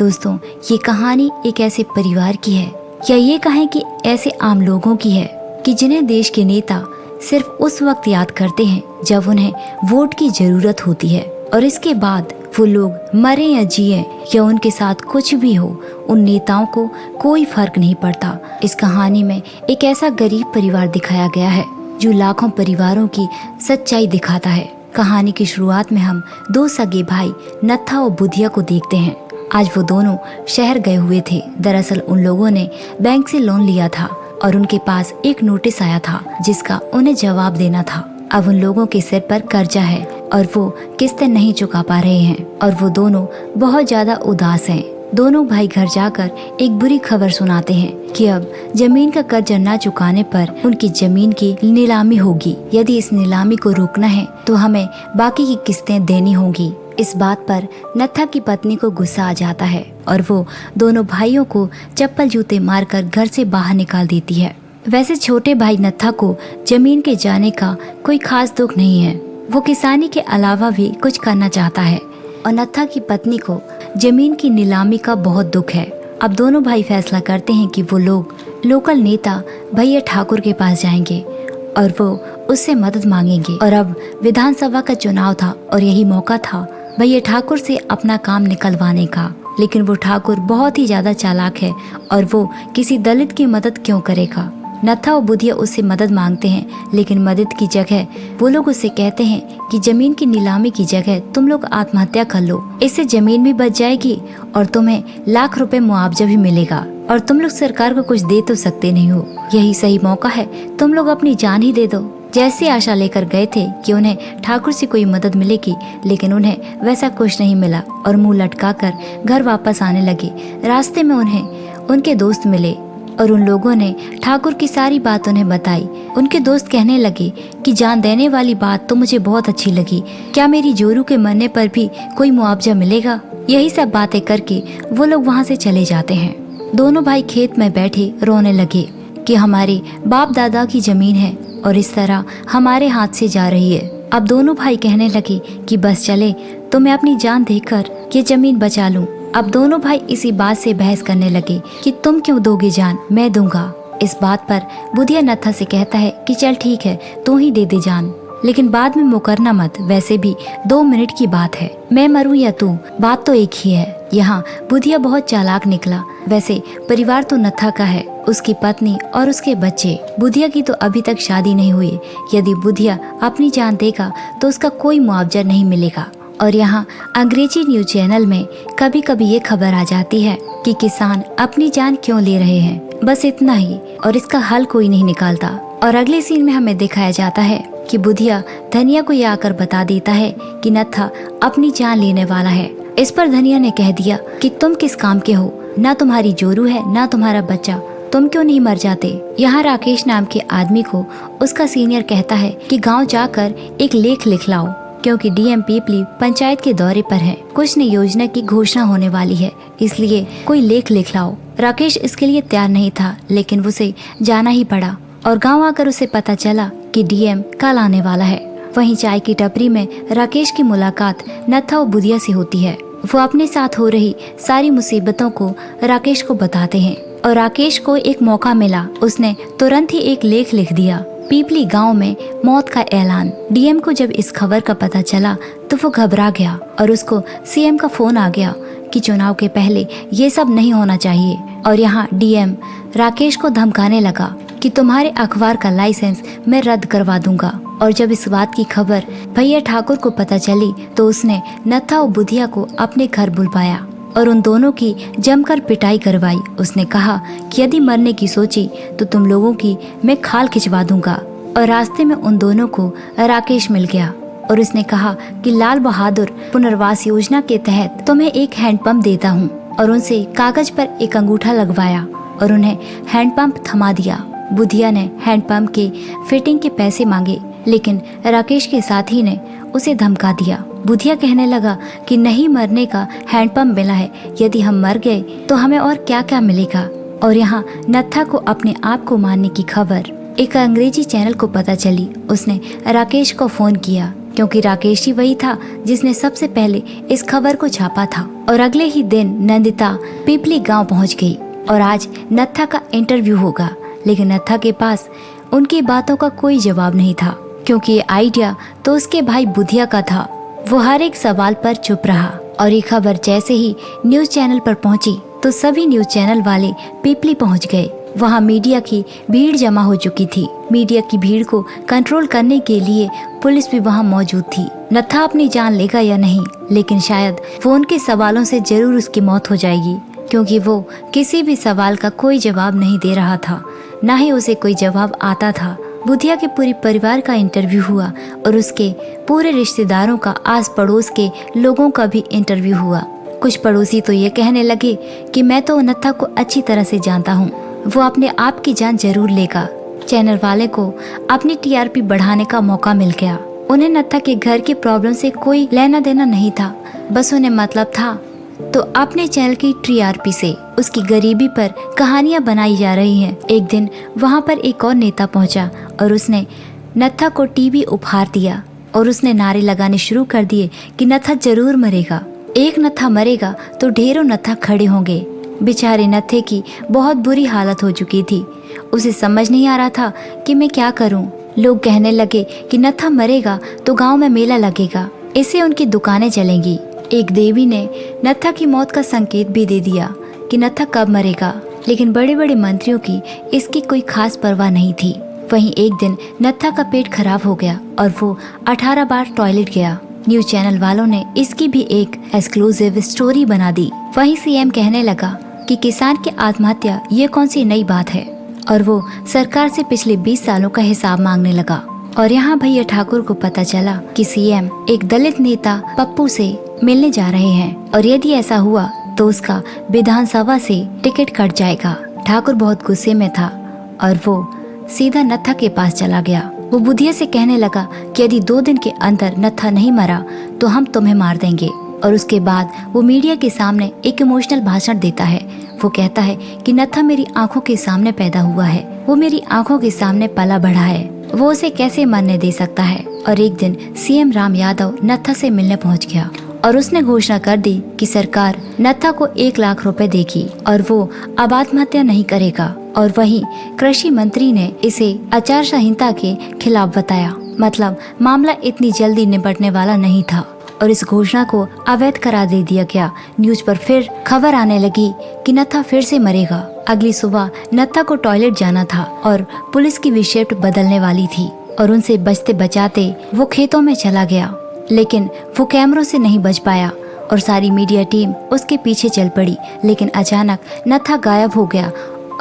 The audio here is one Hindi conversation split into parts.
दोस्तों, ये कहानी एक ऐसे परिवार की है, या ये कहें कि ऐसे आम लोगों की है कि जिन्हें देश के नेता सिर्फ उस वक्त याद करते हैं जब उन्हें वोट की जरूरत होती है, और इसके बाद वो लोग मरे या जिए या उनके साथ कुछ भी हो, उन नेताओं को कोई फर्क नहीं पड़ता। इस कहानी में एक ऐसा गरीब परिवार दिखाया गया है जो लाखों परिवारों की सच्चाई दिखाता है। कहानी की शुरुआत में हम दो सगे भाई नत्था और बुधिया को देखते हैं। आज वो दोनों शहर गए हुए थे। दरअसल उन लोगों ने बैंक से लोन लिया था और उनके पास एक नोटिस आया था जिसका उन्हें जवाब देना था। अब उन लोगों के सिर पर कर्जा है और वो किस्तें नहीं चुका पा रहे हैं और वो दोनों बहुत ज्यादा उदास हैं। दोनों भाई घर जाकर एक बुरी खबर सुनाते हैं कि अब जमीन का कर्जा न चुकाने पर उनकी जमीन की नीलामी होगी। यदि इस नीलामी को रोकना है तो हमें बाकी की किस्तें देनी होंगी। इस बात पर नत्था की पत्नी को गुस्सा आ जाता है और वो दोनों भाइयों को चप्पल जूते मारकर घर से बाहर निकाल देती है। वैसे छोटे भाई नत्था को जमीन के जाने का कोई खास दुख नहीं है। वो किसानी के अलावा भी कुछ करना चाहता है और नत्था की पत्नी को जमीन की नीलामी का बहुत दुख है। अब दोनों भाई फैसला करते हैं कि वो लोग लोकल नेता भैया ठाकुर के पास जाएंगे और वो उससे मदद मांगेंगे। और अब विधानसभा का चुनाव था और यही मौका था भैया ठाकुर से अपना काम निकलवाने का। लेकिन वो ठाकुर बहुत ही ज्यादा चालाक है और वो किसी दलित की मदद क्यों करेगा। नत्था और बुधिया उससे मदद मांगते हैं, लेकिन मदद की जगह वो लोग उससे कहते हैं कि जमीन की नीलामी की जगह तुम लोग आत्महत्या कर लो, इससे जमीन भी बच जाएगी और तुम्हें लाख रुपए मुआवजा भी मिलेगा और तुम लोग सरकार को कुछ दे तो सकते नहीं हो। यही सही मौका है, तुम लोग अपनी जान ही दे दो। जैसी आशा लेकर गए थे कि उन्हें ठाकुर से कोई मदद मिलेगी, लेकिन उन्हें वैसा कुछ नहीं मिला और मुंह लटकाकर घर वापस आने लगे। रास्ते में उन्हें उनके दोस्त मिले और उन लोगों ने ठाकुर की सारी बात उन्हें बताई। उनके दोस्त कहने लगे कि जान देने वाली बात तो मुझे बहुत अच्छी लगी, क्या मेरी जोरू के मरने पर भी कोई मुआवजा मिलेगा? यही सब बातें करके वो लोग वहाँ से चले जाते हैं। दोनों भाई खेत में बैठे रोने लगे कि हमारे बाप दादा की जमीन है और इस तरह हमारे हाथ से जा रही है। अब दोनों भाई कहने लगे कि बस चले तो मैं अपनी जान देकर ये जमीन बचा लूं। अब दोनों भाई इसी बात से बहस करने लगे कि तुम क्यों दोगे जान, मैं दूंगा। इस बात पर बुधिया नत्था से कहता है कि चल ठीक है, तू ही दे दे जान, लेकिन बाद में मुकरना मत, वैसे भी 2 मिनट की बात है, मैं मरूं या तू, बात तो एक ही है। यहाँ बुधिया बहुत चालाक निकला। वैसे परिवार तो नत्था का है, उसकी पत्नी और उसके बच्चे। बुधिया की तो अभी तक शादी नहीं हुई। यदि बुधिया अपनी जान देगा तो उसका कोई मुआवजा नहीं मिलेगा। और यहाँ अंग्रेजी न्यूज चैनल में कभी कभी ये खबर आ जाती है कि किसान अपनी जान क्यों ले रहे हैं, बस इतना ही, और इसका हल कोई नहीं निकालता। और अगले सीन में हमें दिखाया जाता है कि बुधिया धनिया को ये आकर बता देता है कि नत्था अपनी जान लेने वाला है। इस पर धनिया ने कह दिया कि तुम किस काम के हो, ना तुम्हारी जोरू है ना तुम्हारा बच्चा, तुम क्यों नहीं मर जाते। यहाँ राकेश नाम के आदमी को उसका सीनियर कहता है कि गाँव जाकर एक लेख लिख लाओ, क्योंकि डीएम पीपली पंचायत के दौरे पर है, कुछ नई योजना की घोषणा होने वाली है, इसलिए कोई लेख लिख लाओ। राकेश इसके लिए तैयार नहीं था, लेकिन उसे जाना ही पड़ा और गांव आकर उसे पता चला कि डीएम कल आने वाला है। वहीं चाय की टपरी में राकेश की मुलाकात नत्था और बुधिया से होती है। वो अपने साथ हो रही सारी मुसीबतों को राकेश को बताते हैं और राकेश को एक मौका मिला, उसने तुरंत ही एक लेख लिख दिया, पीपली गांव में मौत का ऐलान। डीएम को जब इस खबर का पता चला तो वो घबरा गया और उसको सीएम का फोन आ गया कि चुनाव के पहले ये सब नहीं होना चाहिए। और यहाँ डीएम राकेश को धमकाने लगा कि तुम्हारे अखबार का लाइसेंस मैं रद्द करवा दूंगा। और जब इस बात की खबर भैया ठाकुर को पता चली तो उसने नत्था और बुधिया को अपने घर बुलवाया और उन दोनों की जमकर पिटाई करवाई। उसने कहा कि यदि मरने की सोची तो तुम लोगों की मैं खाल खिंचवा दूंगा। और रास्ते में उन दोनों को राकेश मिल गया और उसने कहा कि लाल बहादुर पुनर्वास योजना के तहत तुम्हें एक हैंडपंप देता हूँ, और उनसे कागज पर एक अंगूठा लगवाया और उन्हें हैंडपंप थमा दिया। बुधिया ने हैंडपंप के फिटिंग के पैसे मांगे, लेकिन राकेश के साथी ने उसे धमका दिया। बुधिया कहने लगा कि नहीं मरने का हैंडपंप मिला है, यदि हम मर गए तो हमें और क्या क्या मिलेगा। और यहाँ नत्था को अपने आप को मारने की खबर एक अंग्रेजी चैनल को पता चली। उसने राकेश को फोन किया क्योंकि राकेश ही वही था जिसने सबसे पहले इस खबर को छापा था। और अगले ही दिन नंदिता पिपली गांव पहुंच गई और आज नत्था का इंटरव्यू होगा। लेकिन नत्था के पास उनकी बातों का कोई जवाब नहीं था, क्योंकि ये आइडिया तो उसके भाई बुधिया का था। वो हर एक सवाल पर चुप रहा और ये खबर जैसे ही न्यूज चैनल पर पहुंची तो सभी न्यूज चैनल वाले पिपली पहुंच गए। वहाँ मीडिया की भीड़ जमा हो चुकी थी। मीडिया की भीड़ को कंट्रोल करने के लिए पुलिस भी वहाँ मौजूद थी। नत्था अपनी जान लेगा या नहीं, लेकिन शायद वो उनके सवालों से जरूर उसकी मौत हो जाएगी, क्योंकि वो किसी भी सवाल का कोई जवाब नहीं दे रहा था, न ही उसे कोई जवाब आता था। बुधिया के पूरे परिवार का इंटरव्यू हुआ और उसके पूरे रिश्तेदारों का, आस पड़ोस के लोगों का भी इंटरव्यू हुआ। कुछ पड़ोसी तो ये कहने लगे कि मैं तो नत्था को अच्छी तरह से जानता हूँ, वो अपने आप की जान जरूर लेगा। चैनल वाले को अपनी टीआरपी बढ़ाने का मौका मिल गया। उन्हें नत्था के घर की प्रॉब्लम से कोई लेना देना नहीं था, बस उन्हें मतलब था तो अपने चैनल की टीआरपी से उसकी गरीबी पर कहानियां बनाई जा रही हैं। एक दिन वहां पर एक और नेता पहुंचा और उसने नत्था को टीवी उपहार दिया और उसने नारे लगाने शुरू कर दिए कि नत्था जरूर मरेगा। एक नत्था मरेगा तो ढेरों नत्था खड़े होंगे। बेचारे नत्थे की बहुत बुरी हालत हो चुकी थी। उसे समझ नहीं आ रहा था कि मैं क्या करूं। लोग कहने लगे कि नत्था मरेगा तो गांव में मेला लगेगा, इससे उनकी दुकानें चलेंगी। एक देवी ने नत्था की मौत का संकेत भी दे दिया कि नत्था कब मरेगा, लेकिन बड़े बड़े मंत्रियों की इसकी कोई खास परवाह नहीं थी। वहीं एक दिन नत्था का पेट खराब हो गया और वो 18 बार टॉयलेट गया। न्यूज चैनल वालों ने इसकी भी एक एक्सक्लूसिव स्टोरी बना दी। वहीं सीएम कहने लगा कि किसान की आत्महत्या ये कौन सी नई बात है, और वो सरकार से पिछले 20 सालों का हिसाब मांगने लगा। और यहाँ भैया ठाकुर को पता चला कि सीएम एक दलित नेता पप्पू से मिलने जा रहे हैं, और यदि ऐसा हुआ तो उसका विधानसभा से टिकट कट जाएगा। ठाकुर बहुत गुस्से में था और वो सीधा नत्था के पास चला गया। वो बुधिया से कहने लगा कि यदि 2 दिन के अंदर नत्था नहीं मरा तो हम तुम्हें मार देंगे। और उसके बाद वो मीडिया के सामने एक इमोशनल भाषण देता है। वो कहता है कि नत्था मेरी आंखों के सामने पैदा हुआ है, वो मेरी आंखों के सामने पला बढ़ा है, वो उसे कैसे मरने दे सकता है। और एक दिन सीएम राम यादव नत्था से मिलने पहुंच गया और उसने घोषणा कर दी कि सरकार नत्था को 1 लाख रुपए देगी और वो अब आत्महत्या नहीं करेगा। और वहीं कृषि मंत्री ने इसे आचार संहिता के खिलाफ बताया, मतलब मामला इतनी जल्दी निपटने वाला नहीं था और इस घोषणा को अवैध करार दे दिया गया। न्यूज पर फिर खबर आने लगी कि नत्था फिर से मरेगा। अगली सुबह नत्था को टॉयलेट जाना था और पुलिस की भी शिफ्ट बदलने वाली थी और उनसे बचते बचाते वो खेतों में चला गया, लेकिन वो कैमरों से नहीं बच पाया और सारी मीडिया टीम उसके पीछे चल पड़ी। लेकिन अचानक नत्था गायब हो गया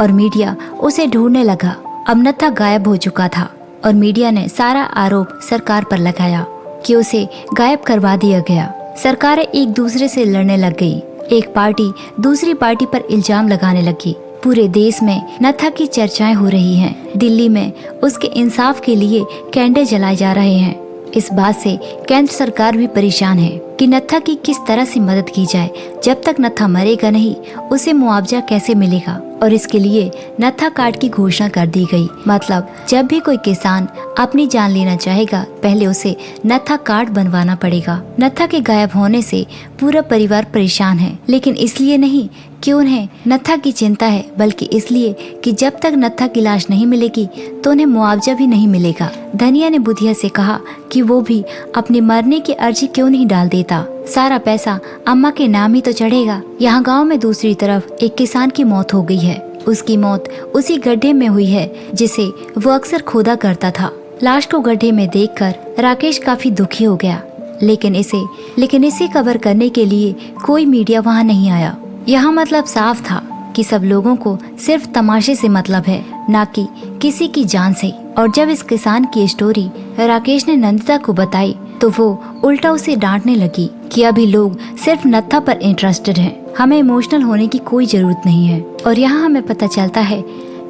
और मीडिया उसे ढूंढने लगा। अब नत्था गायब हो चुका था और मीडिया ने सारा आरोप सरकार पर लगाया कि उसे गायब करवा दिया गया। सरकारें एक दूसरे से लड़ने लग गई। एक पार्टी दूसरी पार्टी पर इल्जाम लगाने लगी। पूरे देश में नत्था की चर्चाएं हो रही हैं। दिल्ली में उसके इंसाफ के लिए कैंडल जलाए जा रहे हैं। इस बात से केंद्र सरकार भी परेशान है कि नत्था की किस तरह से मदद की जाए। जब तक नत्था मरेगा नहीं, उसे मुआवजा कैसे मिलेगा, और इसके लिए नत्था कार्ड की घोषणा कर दी गई। मतलब जब भी कोई किसान अपनी जान लेना चाहेगा, पहले उसे नत्था कार्ड बनवाना पड़ेगा। नत्था के गायब होने से पूरा परिवार परेशान है, लेकिन इसलिए नहीं कि उन्हें नत्था की चिंता है, बल्कि इसलिए कि जब तक नत्था की लाश नहीं मिलेगी तो उन्हें मुआवजा भी नहीं मिलेगा। धनिया ने बुधिया से कहा कि वो भी अपने मरने की अर्जी क्यों नहीं डाल देता, सारा पैसा अम्मा के नाम ही तो चढ़ेगा। यहाँ गांव में दूसरी तरफ एक किसान की मौत हो गई है। उसकी मौत उसी गड्ढे में हुई है जिसे वो अक्सर खोदा करता था। लाश को गड्ढे में देखकर राकेश काफी दुखी हो गया, लेकिन इसे कवर करने के लिए कोई मीडिया वहाँ नहीं आया। यहाँ मतलब साफ था कि सब लोगों को सिर्फ तमाशे से मतलब है, ना कि किसी की जान से। और जब इस किसान की स्टोरी राकेश ने नंदिता को बताई तो वो उल्टा उसे डांटने लगी कि अभी लोग सिर्फ नत्था पर इंटरेस्टेड हैं, हमें इमोशनल होने की कोई जरूरत नहीं है। और यहाँ हमें पता चलता है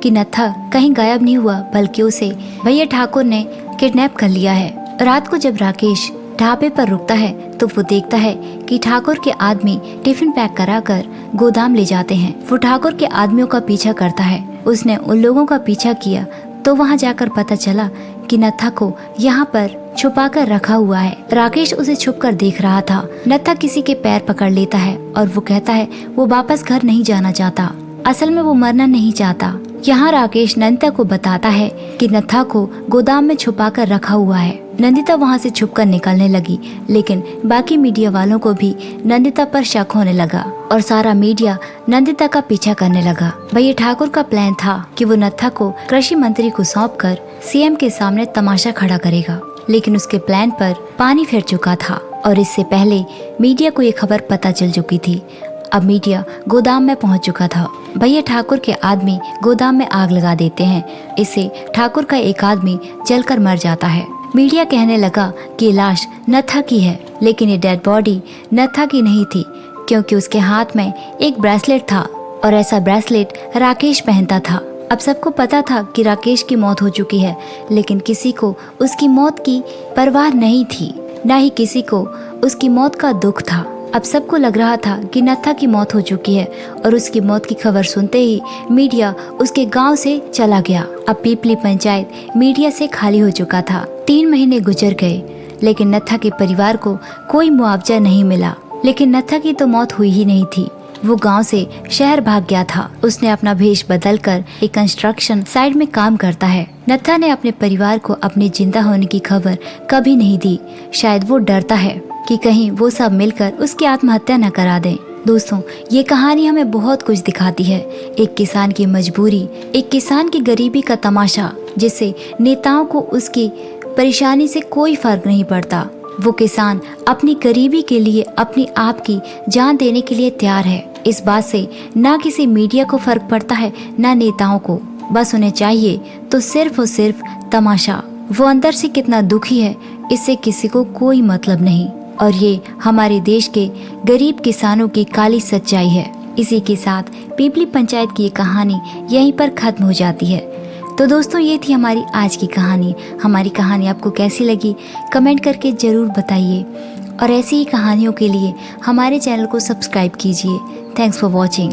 कि नत्था कहीं गायब नहीं हुआ, बल्कि उसे भैया ठाकुर ने किडनैप कर लिया है। रात को जब राकेश ढाबे पर रुकता है तो वो देखता है कि ठाकुर के आदमी टिफिन पैक कराकर गोदाम ले जाते हैं। वो ठाकुर के आदमियों का पीछा करता है। उसने उन लोगों का पीछा किया तो वहाँ जाकर पता चला कि नत्था को यहाँ पर छुपा कर रखा हुआ है। राकेश उसे छुप कर देख रहा था। नत्था किसी के पैर पकड़ लेता है और वो कहता है वो वापस घर नहीं जाना चाहता, असल में वो मरना नहीं चाहता। यहाँ राकेश नंदिता को बताता है कि नत्था को गोदाम में छुपा कर रखा हुआ है। नंदिता वहाँ से छुपकर निकलने लगी, लेकिन बाकी मीडिया वालों को भी नंदिता पर शक होने लगा और सारा मीडिया नंदिता का पीछा करने लगा। भैया ठाकुर का प्लान था कि वो नत्था को कृषि मंत्री को सौंपकर सीएम के सामने तमाशा खड़ा करेगा, लेकिन उसके प्लान पर पानी फिर चुका था और इससे पहले मीडिया को ये खबर पता चल चुकी थी। अब मीडिया गोदाम में पहुंच चुका था। भैया ठाकुर के आदमी गोदाम में आग लगा देते हैं। इससे ठाकुर का एक आदमी जलकर मर जाता है। मीडिया कहने लगा कि लाश नत्था की है, लेकिन ये डेड बॉडी नत्था की नहीं थी, क्योंकि उसके हाथ में एक ब्रेसलेट था और ऐसा ब्रेसलेट राकेश पहनता था। अब सबको पता था कि राकेश की मौत हो चुकी है, लेकिन किसी को उसकी मौत की परवाह नहीं थी, न ही किसी को उसकी मौत का दुख था। अब सबको लग रहा था कि नत्था की मौत हो चुकी है और उसकी मौत की खबर सुनते ही मीडिया उसके गांव से चला गया। अब पीपली पंचायत मीडिया से खाली हो चुका था। 3 महीने गुजर गए, लेकिन नत्था के परिवार को कोई मुआवजा नहीं मिला। लेकिन नत्था की तो मौत हुई ही नहीं थी। वो गांव से शहर भाग गया था। उसने अपना भेष बदलकर एक कंस्ट्रक्शन साइट में काम करता है। नत्था ने अपने परिवार को अपने जिंदा होने की खबर कभी नहीं दी। शायद वो डरता है कि कहीं वो सब मिलकर उसकी आत्महत्या न करा दें। दोस्तों, ये कहानी हमें बहुत कुछ दिखाती है। एक किसान की मजबूरी, एक किसान की गरीबी का तमाशा, जिससे नेताओं को उसकी परेशानी से कोई फर्क नहीं पड़ता। वो किसान अपनी गरीबी के लिए अपनी आप की जान देने के लिए तैयार है। इस बात से ना किसी मीडिया को फर्क पड़ता है, ना नेताओं को। बस उन्हें चाहिए तो सिर्फ और सिर्फ तमाशा। वो अंदर से कितना दुखी है, इससे किसी को कोई मतलब नहीं। और ये हमारे देश के गरीब किसानों की काली सच्चाई है। इसी के साथ पीपली पंचायत की ये कहानी यहीं पर खत्म हो जाती है। तो दोस्तों, ये थी हमारी आज की कहानी। हमारी कहानी आपको कैसी लगी कमेंट करके ज़रूर बताइए, और ऐसी ही कहानियों के लिए हमारे चैनल को सब्सक्राइब कीजिए। Thanks for watching.